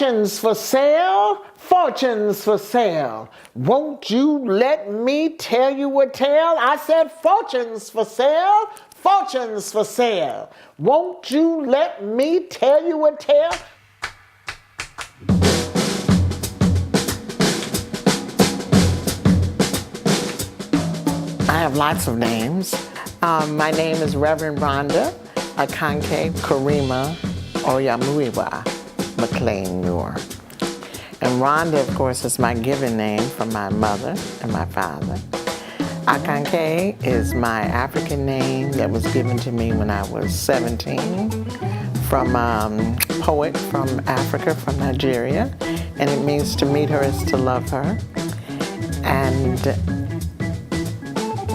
Fortunes for sale, fortunes for sale. Won't you let me tell you a tale? I said fortunes for sale, fortunes for sale. Won't you let me tell you a tale? I have lots of names. My name is Reverend Rhonda Mc Lean Nur. And Rhonda, of course, is my given name from my mother and my father. Akanke is my African name that was given to me when I was 17 from a poet from Africa, from Nigeria. And it means to meet her is to love her. And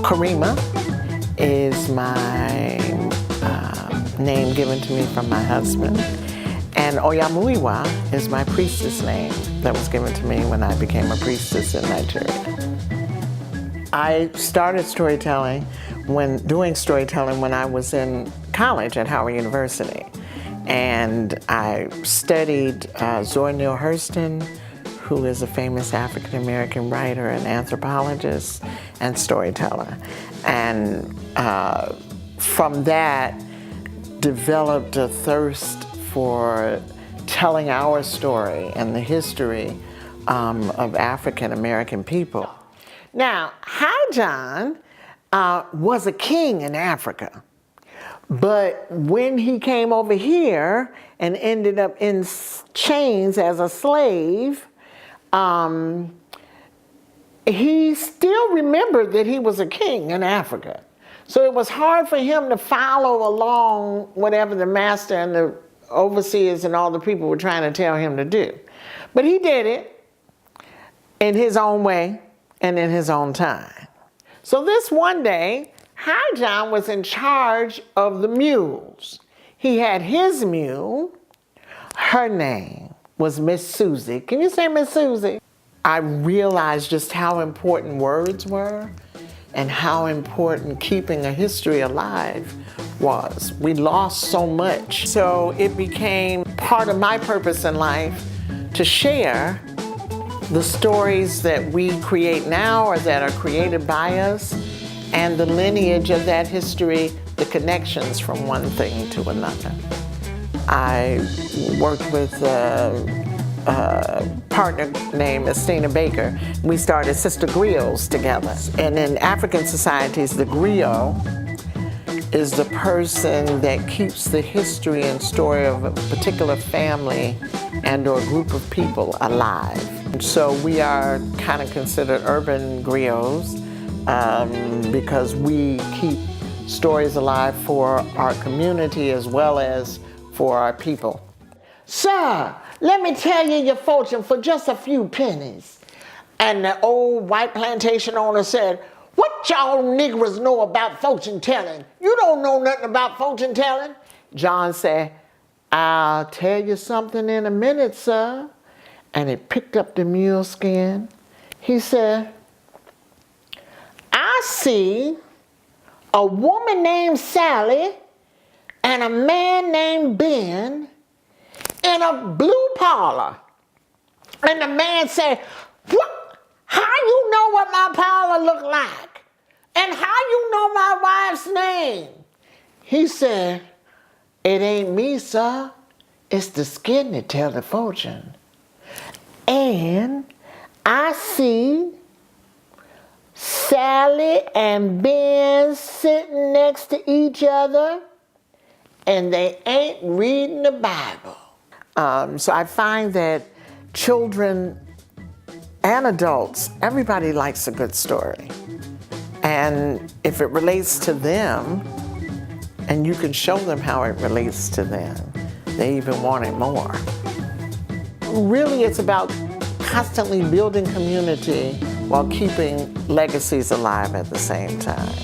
Karima is my name given to me from my husband. And Oyamuiwa is my priestess name that was given to me when I became a priestess in Nigeria. I started doing storytelling when I was in college at Howard University. And I studied Zora Neale Hurston, who is a famous African-American writer and anthropologist and storyteller. And from that, developed a thirst for telling our story and the history of African-American people. Now, Highjohn was a king in Africa, but when he came over here and ended up in chains as a slave, he still remembered that he was a king in Africa. So it was hard for him to follow along whatever the master and the overseers and all the people were trying to tell him to do. But he did it in his own way and in his own time. So this one day, Highjohn was in charge of the mules. He had his mule. Her name was Miss Susie. Can you say Miss Susie? I realized just how important words were and how important keeping a history alive was. We lost so much. So it became part of my purpose in life to share the stories that we create now or that are created by us and the lineage of that history, the connections from one thing to another. I worked with partner named Estina Baker. We started Sister Griots together. And in African societies, the griot is the person that keeps the history and story of a particular family and or group of people alive. So we are kind of considered urban griots because we keep stories alive for our community as well as for our people. Sir, let me tell you your fortune for just a few pennies. And the old white plantation owner said, what y'all niggers know about fortune telling? You don't know nothing about fortune telling. John said, I'll tell you something in a minute, sir. And he picked up the mule skin. He said, I see a woman named Sally and a man named Ben in a blue parlor. And the man said, what? How you know what my parlor look like? And how you know my wife's name? He said, it ain't me, sir. It's the skin that tell the fortune. And I see Sally and Ben sitting next to each other and they ain't reading the Bible. So I find that children and adults, everybody likes a good story. And if it relates to them, and you can show them how it relates to them, they even want it more. Really, it's about constantly building community while keeping legacies alive at the same time.